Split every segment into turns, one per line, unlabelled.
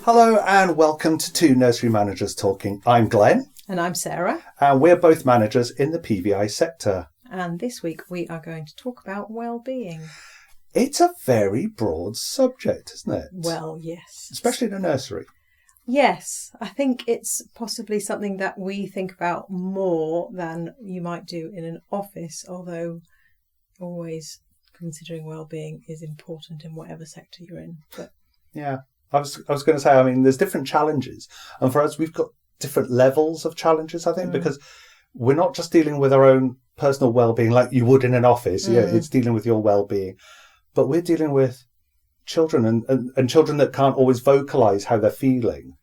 Hello and welcome to Two Nursery Managers Talking. I'm Glenn.
And I'm Sarah.
And we're both managers in the PVI sector.
And this week we are going to talk about well-being.
It's a very broad subject, isn't it?
Well, yes.
Especially in a nursery.
Yes, I think it's possibly something that we think about more than you might do in an office, although always considering well-being is important in whatever sector you're in. But
yeah, I was going to say, I mean, there's different challenges. And for us, we've got different levels of challenges, I think, because we're not just dealing with our own personal well-being like you would in an office. Yeah, it's dealing with your well-being. But we're dealing with children and children that can't always vocalise how they're feeling.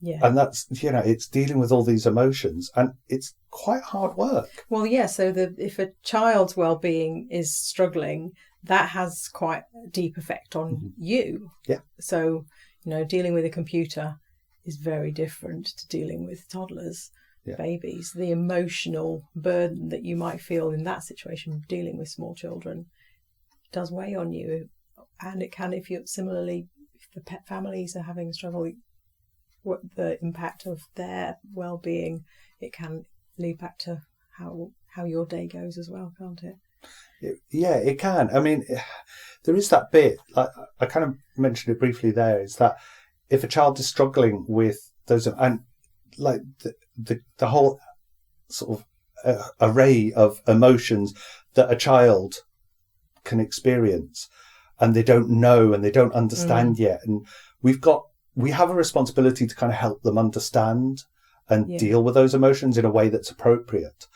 Yeah.
And that's, it's dealing with all these emotions and it's quite hard work.
Well, yeah, so if a child's well-being is struggling, that has quite a deep effect on you.
Yeah.
So, dealing with a computer is very different to dealing with toddlers, babies. The emotional burden that you might feel in that situation, dealing with small children, does weigh on you. And it can, if the pet families are having a struggle, what the impact of their well-being, it can lead back to how your day goes as well, can't it?
Yeah, it can. I mean, there is that bit, like I kind of mentioned it briefly there, is that if a child is struggling with those, and like the whole sort of array of emotions that a child can experience and they don't know and they don't understand yet. And we have a responsibility to kind of help them understand and deal with those emotions in a way that's appropriate.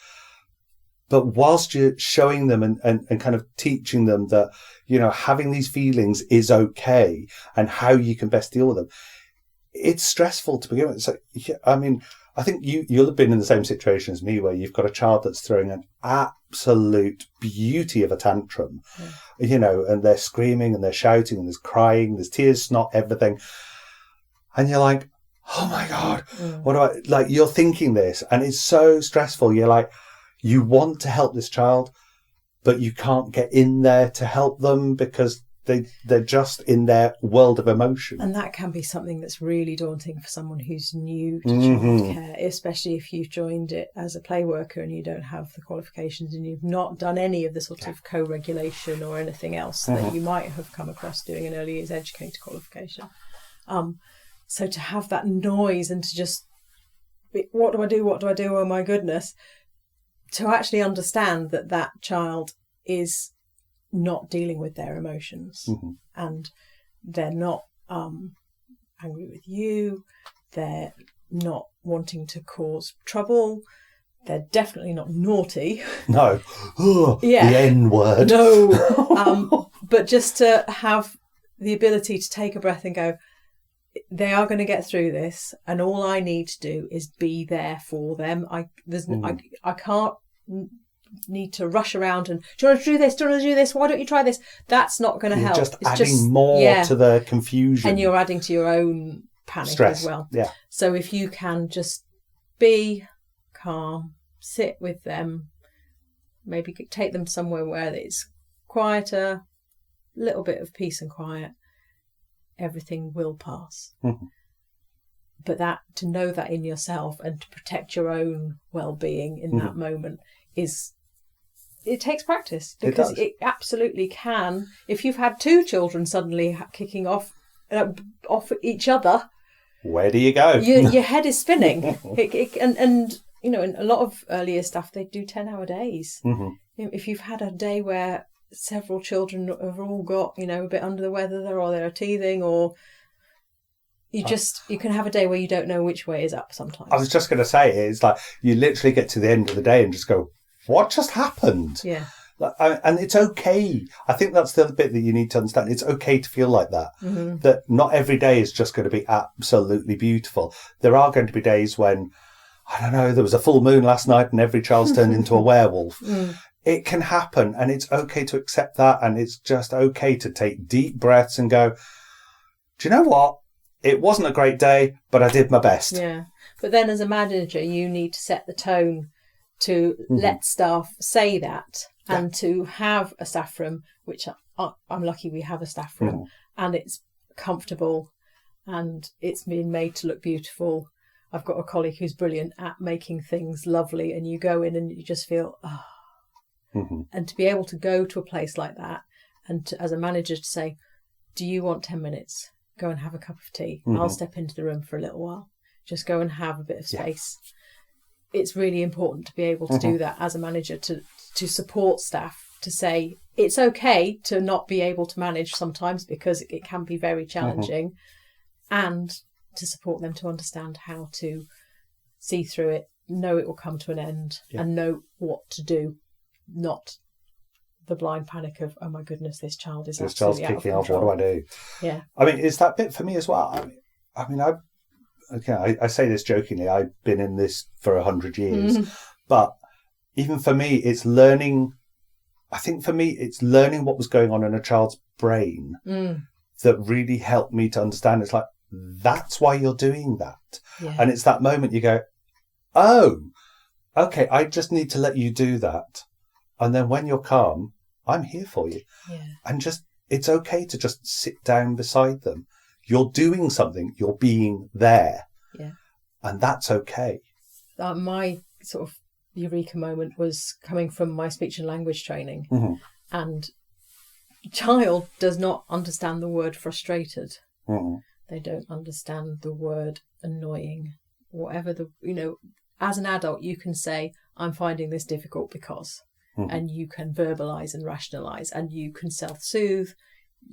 But whilst you're showing them and kind of teaching them that, having these feelings is okay and how you can best deal with them, it's stressful to begin with. So, I mean, I think you'll have been in the same situation as me where you've got a child that's throwing an absolute beauty of a tantrum, and they're screaming and they're shouting and there's crying, there's tears, snot, everything. And you're like, oh my God, you're thinking this and it's so stressful. You're like, you want to help this child, but you can't get in there to help them because they're just in their world of emotion.
And that can be something that's really daunting for someone who's new to childcare, especially if you've joined it as a play worker and you don't have the qualifications and you've not done any of the sort of co-regulation or anything else that you might have come across doing an early years educator qualification. So to have that noise and to just, what do I do? What do I do? Oh my goodness. To actually understand that child is not dealing with their emotions and they're not angry with you. They're not wanting to cause trouble. They're definitely not naughty.
No. The N-word.
No. But just to have the ability to take a breath and go, they are going to get through this, and all I need to do is be there for them. I can't need to rush around and, do you want to do this? Do you want to do this? Why don't you try this? That's not going to help.
It's adding more to the confusion.
And you're adding to your own panic
stress
as well.
Yeah.
So if you can just be calm, sit with them, maybe take them somewhere where it's quieter, a little bit of peace and quiet, everything will pass. But to know that in yourself and to protect your own well-being in that moment it takes practice, because it absolutely can. If you've had two children suddenly kicking off each other,
where do you go?
Your head is spinning. And in a lot of earlier stuff, they do 10-hour days. If you've had a day where several children have all got, a bit under the weather or they're teething, or you can have a day where you don't know which way is up sometimes.
I was just going to say, it's like you literally get to the end of the day and just go, what just happened?
Yeah.
And it's okay. I think that's the other bit that you need to understand. It's okay to feel like that. That not every day is just going to be absolutely beautiful. There are going to be days when, I don't know, there was a full moon last night and every child's turned into a werewolf. It can happen, and it's okay to accept that, and it's just okay to take deep breaths and go, do you know what? It wasn't a great day, but I did my best.
Yeah. But then as a manager, you need to set the tone to let staff say that and to have a staff room, which I'm lucky we have a staff room, and it's comfortable and it's been made to look beautiful. I've got a colleague who's brilliant at making things lovely, and you go in and you just feel, And to be able to go to a place like that, and to, as a manager, to say, do you want 10 minutes? Go and have a cup of tea. I'll step into the room for a little while. Just go and have a bit of space. Yeah. It's really important to be able to do that as a manager, to support staff, to say it's okay to not be able to manage sometimes because it can be very challenging, and to support them to understand how to see through it, know it will come to an end, and know what to do, not the blind panic of, oh my goodness, this child is absolutely out of control.
Kicking off. What do I do?
Yeah.
I mean, it's that bit for me as well. I say this jokingly. I've been in this for 100 years, but even for me, it's learning. I think for me, it's learning what was going on in a child's brain that really helped me to understand. It's like, that's why you're doing that. Yeah. And it's that moment you go, oh, okay, I just need to let you do that. And then when you're calm, I'm here for you. Yeah. And just, it's okay to just sit down beside them. You're doing something, you're being there. Yeah. And that's okay.
My sort of eureka moment was coming from my speech and language training. And child does not understand the word frustrated. They don't understand the word annoying. Whatever as an adult, you can say, I'm finding this difficult because, and you can verbalise and rationalise, and you can self-soothe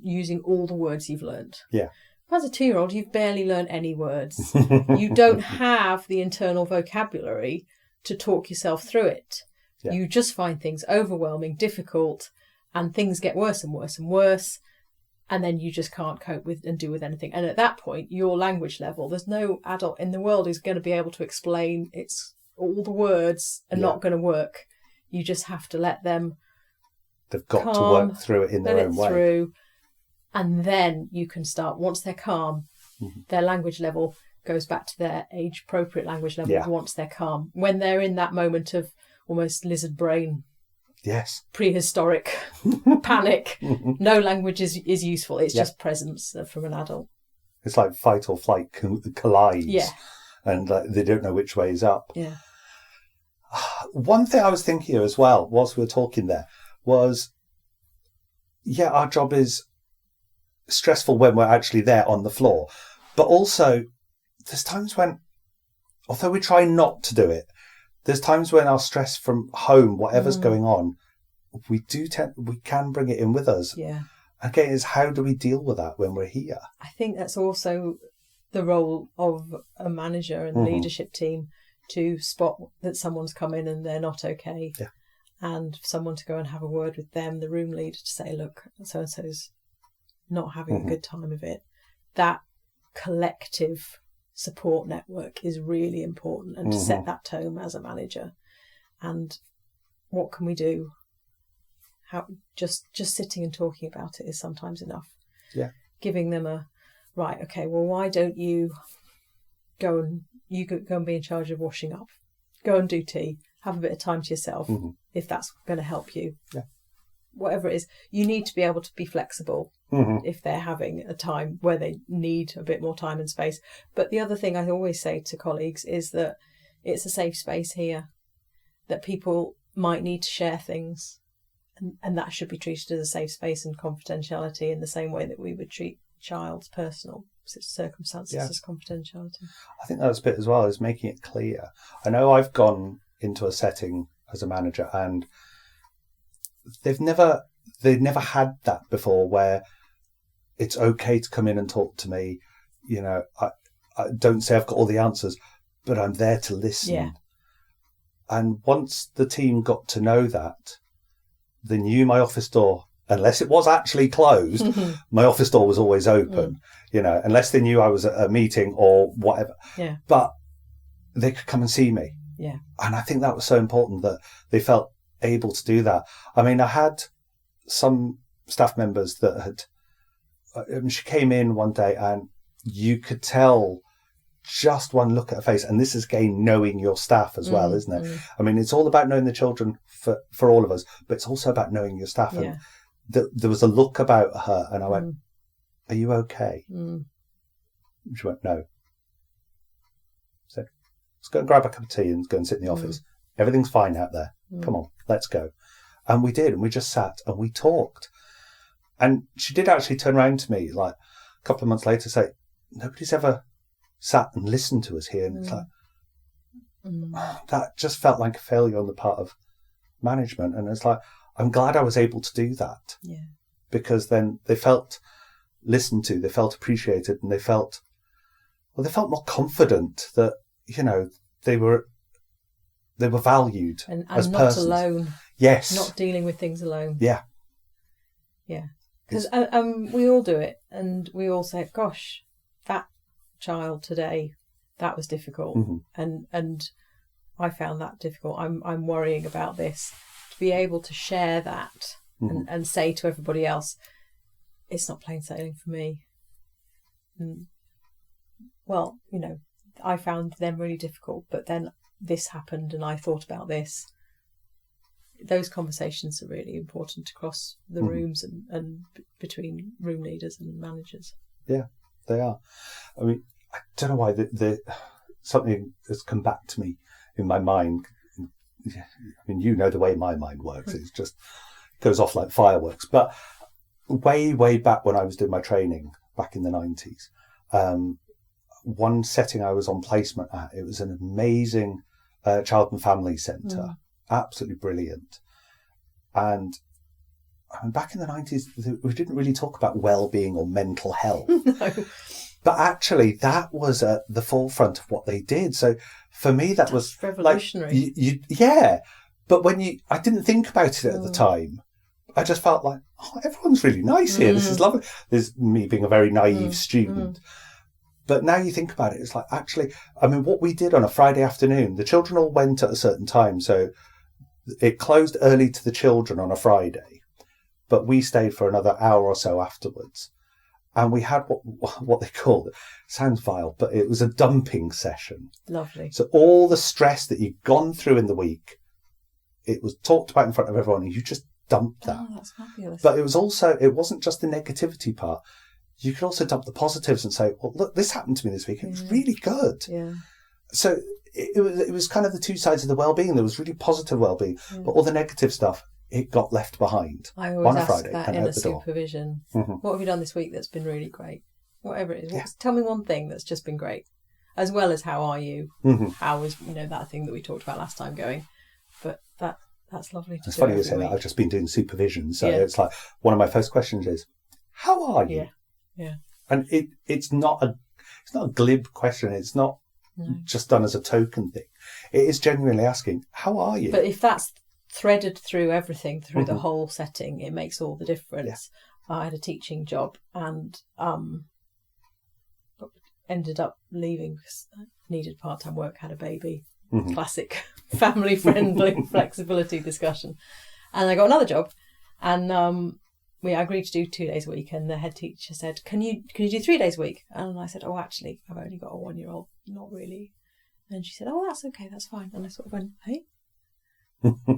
using all the words you've learned.
Yeah.
As a 2-year-old, you've barely learned any words. You don't have the internal vocabulary to talk yourself through it. Yeah. You just find things overwhelming, difficult, and things get worse and worse and worse. And then you just can't cope with and do with anything. And at that point, your language level, there's no adult in the world who's going to be able to explain all the words are not going to work. You just have to let them.
They've got to work through it in their own way. Through,
and then you can start, once they're calm, their language level goes back to their age appropriate language level once they're calm. When they're in that moment of almost lizard brain.
Yes.
Prehistoric panic. No language is useful. It's just presence from an adult.
It's like fight or flight collides. Yeah. And they don't know which way is up.
Yeah.
One thing I was thinking of as well, whilst we were talking there, was, our job is stressful when we're actually there on the floor. But also, there's times when, although we try not to do it, there's times when our stress from home, whatever's going on, we can bring it in with us. Yeah. Again, is how do we deal with that when we're here? I
think that's also the role of a manager and the leadership team, to spot that someone's come in and they're not okay. Yeah. And for someone to go and have a word with them, the room leader, to say, look, so-and-so's not having a good time of it. That collective support network is really important, and to set that tone as a manager. And what can we do? How just sitting and talking about it is sometimes enough. Yeah. Giving them right, okay, well, why don't you go and be in charge of washing up? Go and do tea. Have a bit of time to yourself, if that's going to help you. Yeah. Whatever it is, you need to be able to be flexible if they're having a time where they need a bit more time and space. But the other thing I always say to colleagues is that it's a safe space here, that people might need to share things, and that should be treated as a safe space and confidentiality in the same way that we would treat child's personal circumstances as confidentiality.
I think that's a bit as well, is making it clear. I know I've gone into a setting as a manager and they've never had that before, where it's okay to come in and talk to me. I don't say I've got all the answers, but I'm there to listen. Yeah. And once the team got to know that, they knew my office door, unless it was actually closed, my office door was always open, unless they knew I was at a meeting or whatever. Yeah. But they could come and see me. Yeah. And I think that was so important, that they felt able to do that. I mean, I had some staff members that she came in one day and you could tell just one look at her face. And this is, again, knowing your staff as well, isn't it? I mean, it's all about knowing the children for all of us, but it's also about knowing your staff. Yeah. And there was a look about her and I went, are you okay? And she went, no. I said, let's go and grab a cup of tea and go and sit in the office. Everything's fine out there. Come on, let's go. And we did. And we just sat and we talked. And she did actually turn around to me like a couple of months later and say, nobody's ever sat and listened to us here. And it's like, that just felt like a failure on the part of management. And it's like, I'm glad I was able to do that.
Yeah. Because
then they felt listened to, they felt appreciated, and they felt more confident that, you know, they were valued and as
not
persons.
Alone.
Yes.
Not dealing with things alone.
Yeah.
Yeah. Because we all do it, and we all say, gosh, that child today, that was difficult. And I found that difficult. I'm worrying about this. To be able to share that and say to everybody else, it's not plain sailing for me. Well, you know, I found them really difficult, but then this happened and I thought about this. Those conversations are really important across the rooms and between room leaders and managers. Yeah,
they are. I mean, I don't know why something has come back to me in my mind. I mean, you know the way my mind works. It just goes off like fireworks. But way back when I was doing my training back in the 90s, one setting I was on placement at, it was an amazing child and family centre. Absolutely brilliant. And I mean, back in the 90s, we didn't really talk about well-being or mental health.
No.
But actually, that was at the forefront of what they did. So for me, that was
revolutionary.
Like, yeah. But I didn't think about it at the time. I just felt like, oh, everyone's really nice here. This is lovely. There's me being a very naive student. But now you think about it, it's like, actually, I mean, what we did on a Friday afternoon, the children all went at a certain time. So it closed early to the children on a Friday, but we stayed for another hour or so afterwards. And we had what they called, sounds vile, but it was a dumping session.
Lovely.
So all the stress that you'd gone through in the week, it was talked about in front of everyone, and you just dumped that.
Oh, that's fabulous.
But it wasn't just the negativity part. You could also dump the positives and say, well, look, this happened to me this week. It was really good.
Yeah.
So it was kind of the two sides of the well-being. There was really positive well-being, but all the negative stuff, it got left behind.
I always ask
Friday
that in a supervision. What have you done this week that's been really great? Whatever it is. Tell me one thing that's just been great. As well as how are you? How was, that thing that we talked about last time going? But that's lovely to do.
It's funny you say that. I've just been doing supervision. So it's like one of my first questions is, how are you?
Yeah.
And it's not a glib question. It's not just done as a token thing. It is genuinely asking, how are you?
But if that's threaded through everything, through the whole setting, it makes all the difference. Yeah. I had a teaching job and ended up leaving because I needed part-time work, had a baby. Classic family-friendly flexibility discussion. And I got another job and I agreed to do 2 days a week, and the head teacher said, can you do 3 days a week? And I said, oh, actually, I've only got a 1-year-old, not really. And she said, oh, that's okay, that's fine. And I sort of went, hey,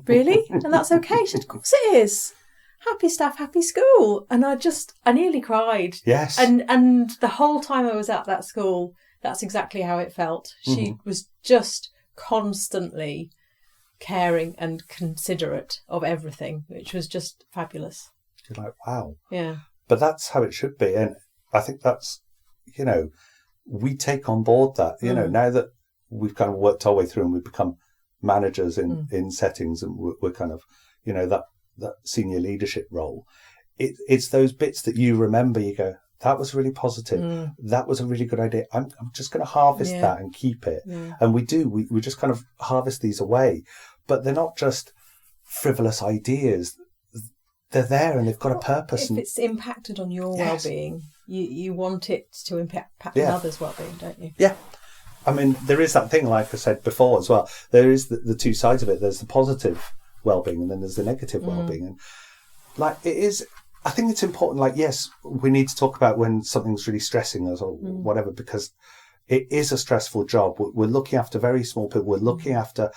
really? And that's okay? She said, of course it is. Happy staff, happy school. And I nearly cried.
Yes.
And the whole time I was at that school, that's exactly how it felt. She was just constantly caring and considerate of everything, which was just fabulous.
You're like, wow.
Yeah.
But that's how it should be. And I think that's, we take on board that, now that we've kind of worked our way through and we've become managers in settings and we're kind of, that senior leadership role. It's those bits that you remember, you go, that was really positive. That was a really good idea. I'm just going to harvest that and keep it. Yeah. And we do. We just kind of harvest these away. But they're not just frivolous ideas. They're there and they've got a purpose.
If it's impacted on your well-being, you want it to impact on others' well-being, don't you? Yeah.
I mean, there is that thing, like I said before as well. There is the two sides of it. There's the positive well-being and then there's the negative well-being. And like it is, I think it's important, like, yes, we need to talk about when something's really stressing us or whatever, because it is a stressful job. We're looking after very small people. We're looking after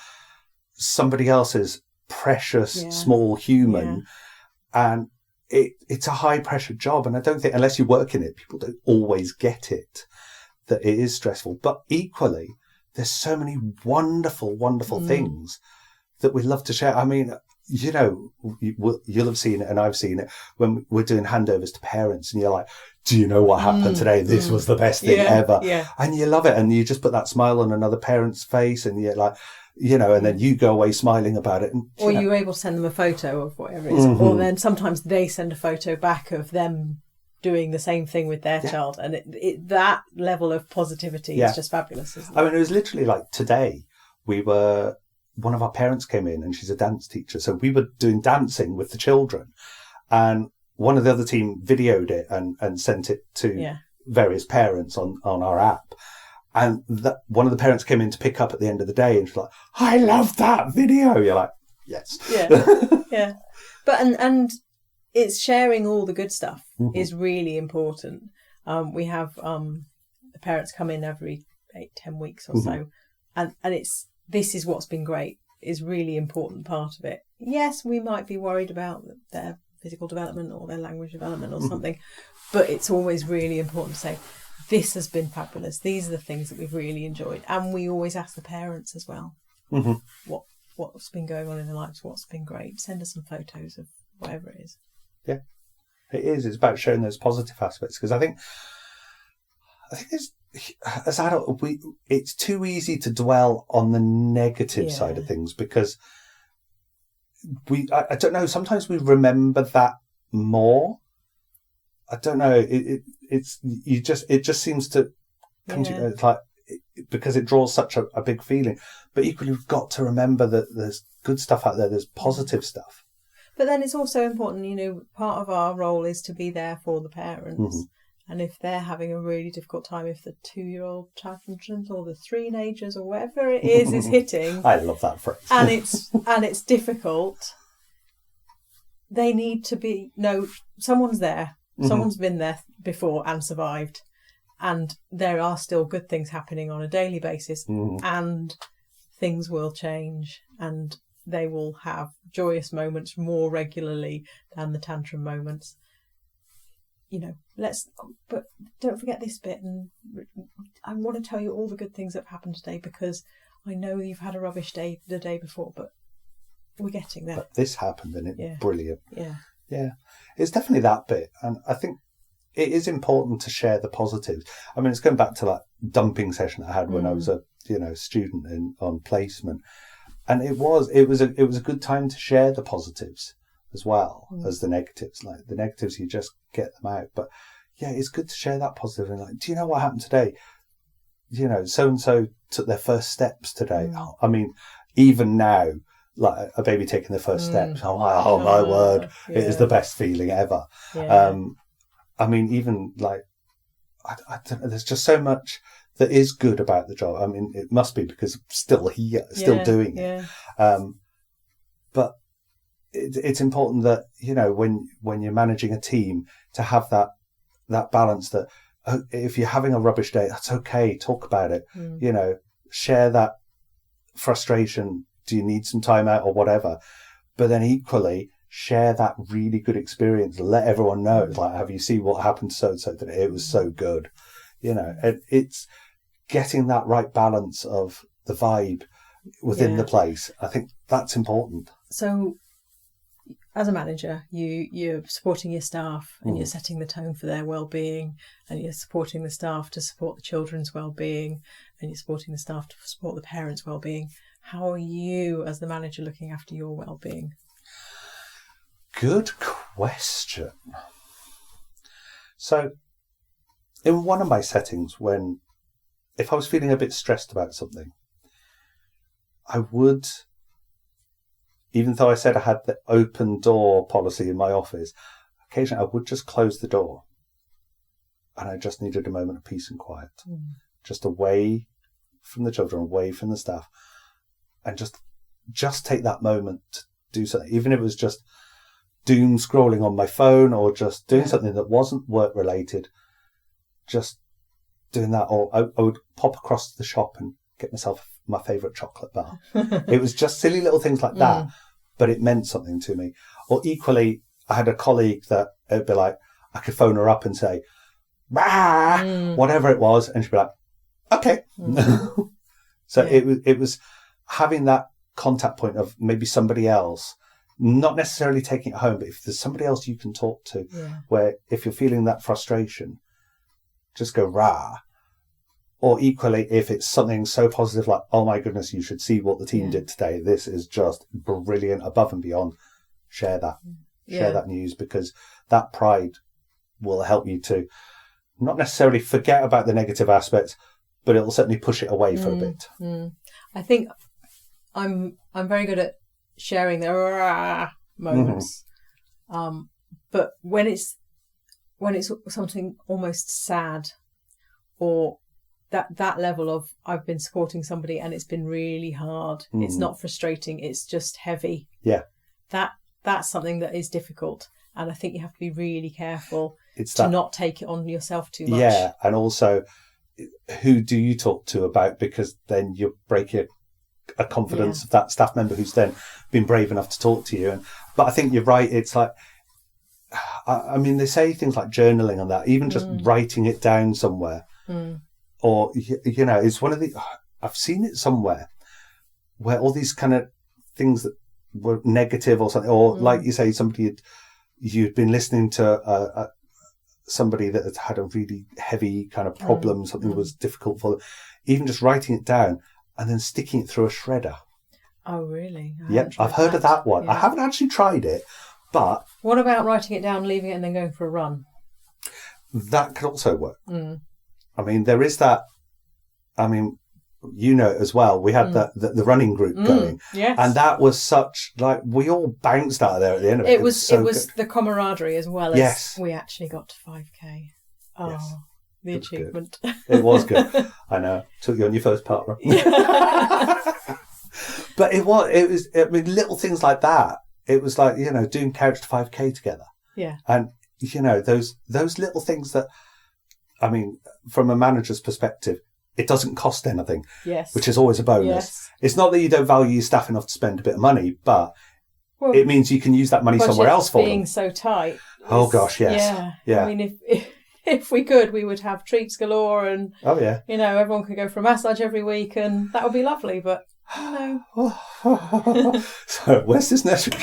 somebody else's precious small human. Yeah. And it's a high pressure job. And I don't think, unless you work in it, people don't always get it. that it is stressful. But equally, there's so many wonderful, wonderful things that we love to share. I mean, you know, you'll have seen it, and I've seen it when we're doing handovers to parents, and you're like, do you know what happened today? This was the best thing ever.
Yeah.
And you love it. And you just put that smile on another parent's face, and you're like, you know, and then you go away smiling about it. And,
or you're able to send them a photo of whatever it is. Or then sometimes they send a photo back of them doing the same thing with their child. And that level of positivity is just fabulous, isn't it?
I mean, it was literally like today, one of our parents came in, and she's a dance teacher. So we were doing dancing with the children, and one of the other team videoed it and sent it to various parents on our app. And one of the parents came in to pick up at the end of the day, and she's like, I love that video. You're like, yes.
Yeah. But, and it's sharing all the good stuff is really important. We have the parents come in every 8-10 weeks or so. And this is what's been great, is really important part of it. Yes, we might be worried about their physical development or their language development or something, but it's always really important to say, this has been fabulous. These are the things that we've really enjoyed. And we always ask the parents as well, what's been going on in their lives, what's been great. Send us some photos of whatever it is. Yeah,
it is. It's about showing those positive aspects, because I think as adults, it's too easy to dwell on the negative side of things, because I don't know, sometimes we remember that more. I don't know. It just seems to come to, it's like, because it draws such a big feeling. But equally, we've got to remember that there's good stuff out there. There's positive stuff.
But then it's also important, you know, part of our role is to be there for the parents. And if they're having a really difficult time, if the 2-year-old tantrums or the 3-nagers or whatever it is hitting,
I love that phrase,
and it's difficult, they need to be someone's there. Someone's been there before and survived, and there are still good things happening on a daily basis, and things will change, and they will have joyous moments more regularly than the tantrum moments. You know, but don't forget this bit, and I want to tell you all the good things that have happened today, because I know you've had a rubbish day the day before, but we're getting there.
But this happened, and it's brilliant.
Yeah,
it's definitely that bit, and I think it is important to share the positives. I mean, it's going back to that dumping session I had when I was a student on placement, and it was a good time to share the positives as well as the negatives. Like the negatives, you just get them out. But yeah, it's good to share that positive. And like, do you know what happened today? You know, so and so took their first steps today. I mean, even now, like a baby taking their first steps. Oh my word, it is the best feeling ever. I mean, even like I don't know, there's just so much that is good about the job. I mean, it must be because I'm still here, still doing it. But it's important that, you know, when you're managing a team, to have that balance, that if you're having a rubbish day, that's okay. Talk about it. You know, share that frustration. Do you need some time out or whatever? But then equally, share that really good experience. Let everyone know. It's like, have you seen what happened to so-and-so today? It was so good. You know, it's getting that right balance of the vibe within the place. I think that's important.
So as a manager, you're supporting your staff, and you're setting the tone for their well-being, and you're supporting the staff to support the children's well-being, and you're supporting the staff to support the parents' well-being. How are you, as the manager, looking after your well-being?
Good question. So, in one of my settings, if I was feeling a bit stressed about something, I would, even though I said I had the open door policy in my office, occasionally I would just close the door, and I just needed a moment of peace and quiet, just away from the children, away from the staff. And just take that moment to do something, even if it was just doom scrolling on my phone, or just doing something that wasn't work related. Just doing that, or I would pop across to the shop and get myself my favourite chocolate bar. It was just silly little things like that, but it meant something to me. Or equally, I had a colleague that it'd be like, I could phone her up and say, whatever it was, and she'd be like, okay. So it was having that contact point of maybe somebody else, not necessarily taking it home, but if there's somebody else you can talk to, where if you're feeling that frustration, just go rah. Or equally, if it's something so positive like, oh my goodness, you should see what the team did today. This is just brilliant, above and beyond. Share that. Share that news, because that pride will help you to not necessarily forget about the negative aspects, but it'll certainly push it away for a bit.
I think I'm very good at sharing the rah moments. But when it's something almost sad, or that level of I've been supporting somebody and it's been really hard. It's not frustrating. It's just heavy.
Yeah.
That's something that is difficult. And I think you have to be really careful to not take it on yourself too much.
Yeah. And also, who do you talk to about? Because then you're breaking a confidence of that staff member who's then been brave enough to talk to you. But I think you're right. It's like, I mean, they say things like journaling and that, even just writing it down somewhere. Or, you know, it's one of the, I've seen it somewhere where all these kind of things that were negative or something, or like you say, you'd been listening to somebody that had had a really heavy kind of problem, something was difficult for them, even just writing it down and then sticking it through a shredder.
Oh, really?
Yep, I've heard of that one. Yeah. I haven't actually tried it, but...
What about writing it down, leaving it and then going for a run?
That could also work. I mean, there is that, I mean, you know as well, we had the running group going.
Yes.
And that was such, like, we all bounced out of there at the end of it.
It was the camaraderie as well as we actually got to 5K. Oh, yes. The achievement.
It was good. I know. Took you on your first part run. But it was, I mean, little things like that. It was like, you know, doing Couch to 5K together.
Yeah.
And, you know, those little things that, I mean, from a manager's perspective, it doesn't cost anything.
Yes.
Which is always a bonus.
Yes.
It's not that you don't value your staff enough to spend a bit of money, but it means you can use that money somewhere else for them.
Being so tight.
Oh gosh, yes. Yeah.
I mean, if we could, we would have treats galore, and you know, everyone could go for a massage every week, and that would be lovely. But no.
So where's this nursery?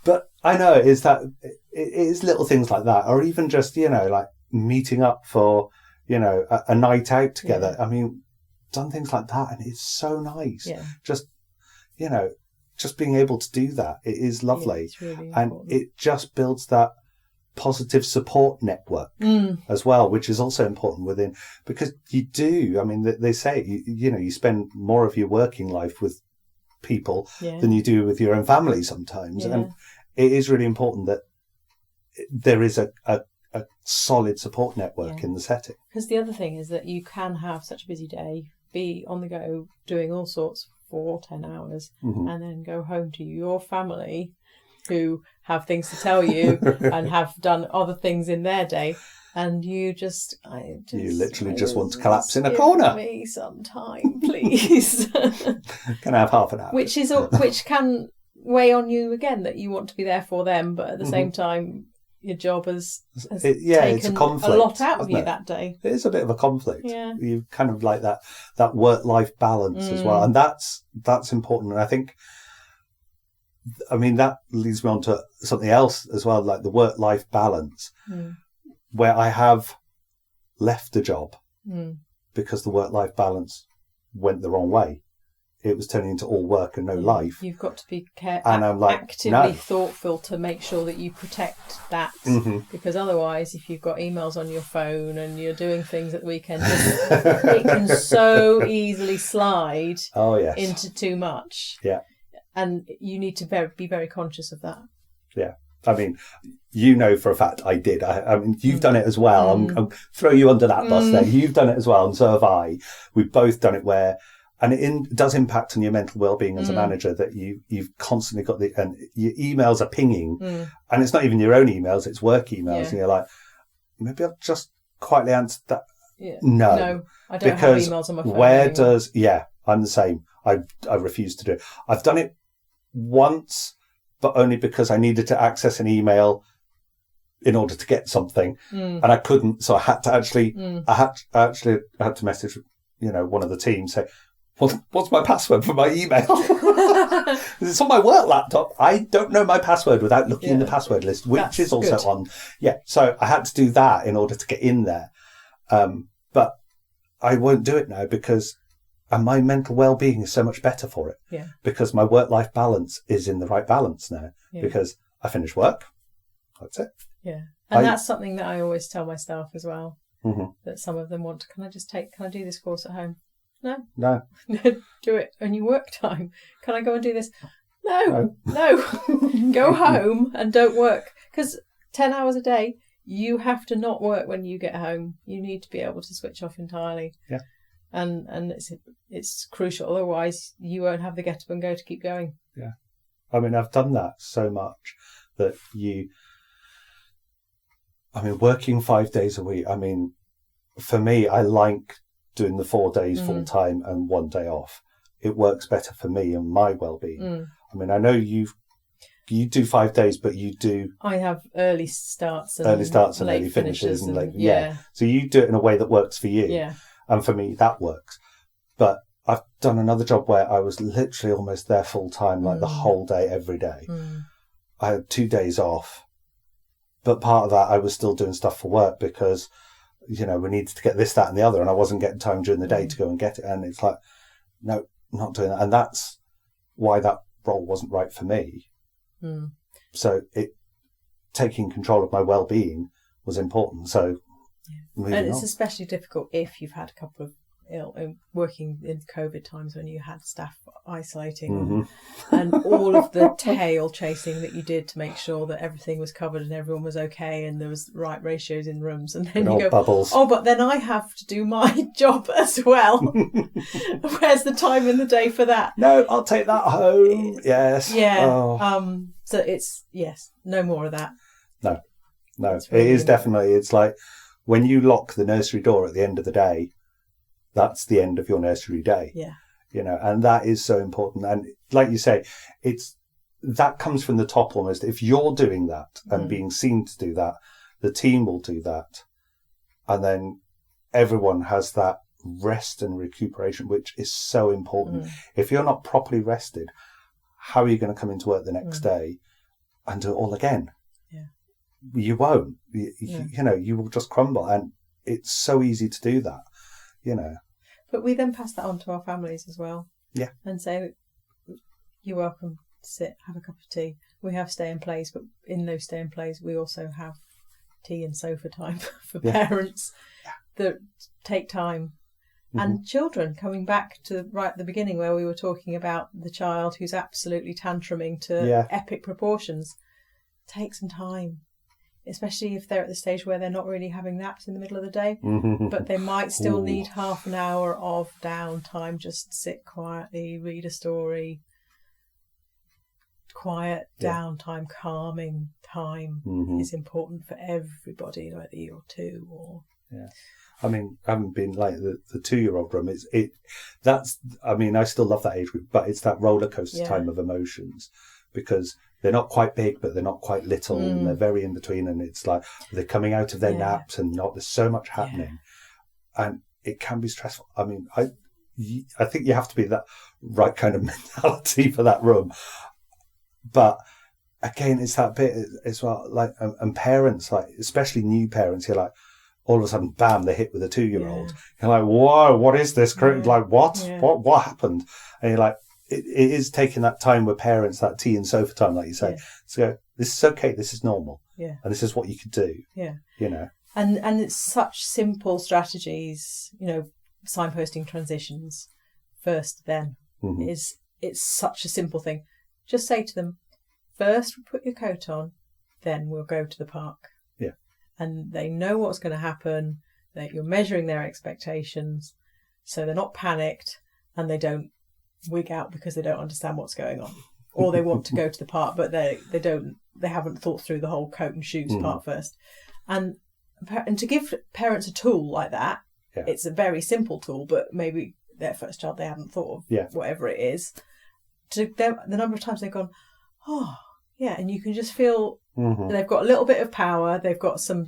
But I know it is little things like that, or even just, you know, like meeting up for, you know, a night out together. I mean, done things like that, and it's so nice. Just, you know, just being able to do that, it is lovely.
It's really
and
important.
it just builds that positive support network as well, which is also important within, because you do, I mean, they say, you know, you spend more of your working life with people than you do with your own family sometimes. And it is really important that there is a solid support network in the setting.
Because the other thing is that you can have such a busy day, be on the go doing all sorts for 10 hours, and then go home to your family who have things to tell you and have done other things in their day, and you literally
just want to collapse in a corner.
Give me some time, please.
Can I have half an hour?
Which can weigh on you again, that you want to be there for them, but at the same time, your job has taken
it's a conflict,
a lot out of you that day.
It is a bit of a conflict.
Yeah.
You kind of like that work-life balance as well. And that's important. And I think, I mean, that leads me on to something else as well, like the work-life balance, where I have left a job because the work-life balance went the wrong way. It was turning into all work and no life.
You've got to be actively thoughtful to make sure that you protect that, because otherwise, if you've got emails on your phone and you're doing things at the weekend, it can so easily slide into too much.
Yeah.
And you need to be very conscious of that.
Yeah. I mean, you know for a fact I did. I mean, you've done it as well. I'm throw you under that bus there. You've done it as well, and so have I. We've both done it where... And it does impact on your mental well-being as a manager, that you've constantly got and your emails are pinging, and it's not even your own emails, it's work emails, and you're like, maybe I'll just quietly answer that.
Yeah.
No,
I don't have emails on my phone.
I'm the same. I refuse to do it. I've done it once, but only because I needed to access an email in order to get something, and I couldn't, so I had to actually, I had to message, one of the team, say, what's my password for my email? It's on my work laptop. I don't know my password without looking in the password list, which
That's
is also
good.
on. Yeah, so I had to do that in order to get in there. But I won't do it now because my mental well-being is so much better for it.
Yeah.
Because my work-life balance is in the right balance now.
Yeah.
Because I finish work. That's it.
Yeah. And that's something that I always tell my staff as well.
Mm-hmm.
That some of them want, can I do this course at home?
No.
Do it on your work time. Can I go and do this? No. Go home and don't work. Because 10 hours a day, you have to not work when you get home. You need to be able to switch off entirely.
Yeah.
And it's crucial. Otherwise, you won't have the get up and go to keep going.
Yeah. I mean, I've done that so much that working 5 days a week. I mean, for me, I like doing the 4 days full time and 1 day off. It works better for me and my well-being. I mean, I know you do 5 days, but you do.
I have early starts and
early finishes and So you do it in a way that works for you.
Yeah.
And for me, that works. But I've done another job where I was literally almost there full time, like the whole day, every day. I had 2 days off. But part of that, I was still doing stuff for work because, we needed to get this, that, and the other. And I wasn't getting time during the day to go and get it. And it's like, no, not doing that. And that's why that role wasn't right for me. So taking control of my well-being was important. So
and it's especially difficult if you've had a couple of working in COVID times when you had staff isolating and all of the tail chasing that you did to make sure that everything was covered and everyone was okay and there was the right ratios in rooms, and then you go,
bubbles.
Oh, but then I have to do my job as well. Where's the time in the day for that?
No, I'll take that home. Yes.
Yeah.
Oh.
So it's no more of that.
No,
Really
it is definitely. It's like when you lock the nursery door at the end of the day, that's the end of your nursery day.
Yeah.
And that is so important. And like you say, that comes from the top almost. If you're doing that and being seen to do that, the team will do that. And then everyone has that rest and recuperation, which is so important. If you're not properly rested, how are you going to come into work the next day and do it all again?
Yeah.
You won't. You will just crumble. And it's so easy to do that, But
we then pass that on to our families as well.
Yeah.
And say, you're welcome to sit, have a cup of tea. We have stay and plays, but in those stay and plays, we also have tea and sofa time for parents that take time. And children, coming back to right at the beginning where we were talking about the child who's absolutely tantruming to epic proportions, take some time. Especially if they're at the stage where they're not really having naps in the middle of the day, but they might still need half an hour of downtime, just sit quietly, read a story, quiet downtime, calming time is important for everybody, whether you're two or...
Yeah. I mean, I haven't been like the 2-year-old room. I still love that age group, but it's that roller coaster time of emotions because they're not quite big, but they're not quite little, and they're very in between. And it's like they're coming out of their naps, and there's so much happening, and it can be stressful. I mean, I think you have to be that right kind of mentality for that room. But again, it's that bit as well. Like, and parents, like especially new parents, you're like, all of a sudden, bam, they're hit with a 2-year-old. Yeah. You're like, whoa, what is this? Yeah. Like, what? Yeah. What happened? And you're like, it is taking that time with parents, that tea and sofa time, like you say. So this is okay, this is normal. Yeah. And this is what you could do.
Yeah. And it's such simple strategies, signposting transitions first, then. It's such a simple thing. Just say to them, first put your coat on, then we'll go to the park.
Yeah.
And they know what's going to happen, that you're measuring their expectations, so they're not panicked and they don't wig out because they don't understand what's going on, or they want to go to the park but they haven't thought through the whole coat and shoes part first. And to give parents a tool like that, it's a very simple tool, but maybe their first child they haven't thought of whatever it is. To them, the number of times they've gone, oh yeah, and you can just feel
Mm-hmm.
They've got a little bit of power. They've got some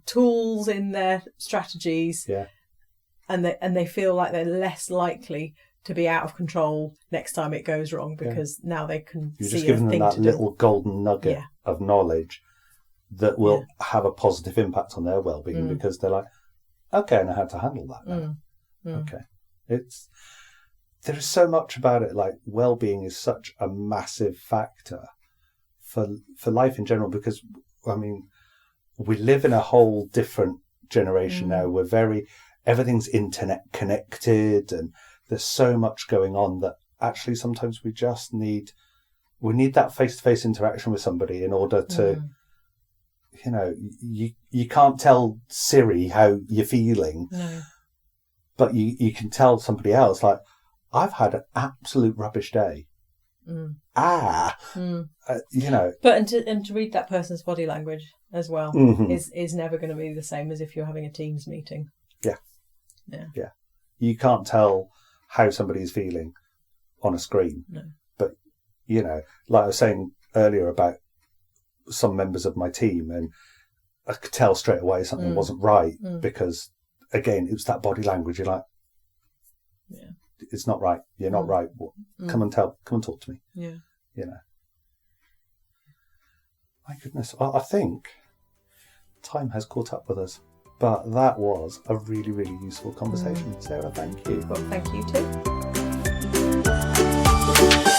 tools in their strategies.
Yeah.
And they feel like they're less likely to be out of control next time it goes wrong, because now they can
You're
see
just giving
a thing
them that
to do.
little golden nugget of knowledge that will have a positive impact on their well-being, because they're like, okay, I know how to handle that now. Okay. There is so much about it. Like, well-being is such a massive factor for life in general, because, I mean, we live in a whole different generation now. Everything's internet connected, and there's so much going on that actually sometimes we just need that face-to-face interaction with somebody in order to, you can't tell Siri how you're feeling, but you can tell somebody else, like, I've had an absolute rubbish day. But
and to read that person's body language as well is never going to be the same as if you're having a Teams meeting. Yeah.
You can't tell how somebody is feeling on a screen.
No.
But, like I was saying earlier about some members of my team, and I could tell straight away something wasn't right because, again, it was that body language. You're like, it's not right. You're not right. Come and talk to me.
Yeah.
My goodness. I think time has caught up with us. But that was a really, really useful conversation. Sarah, thank you.
Well, thank you too.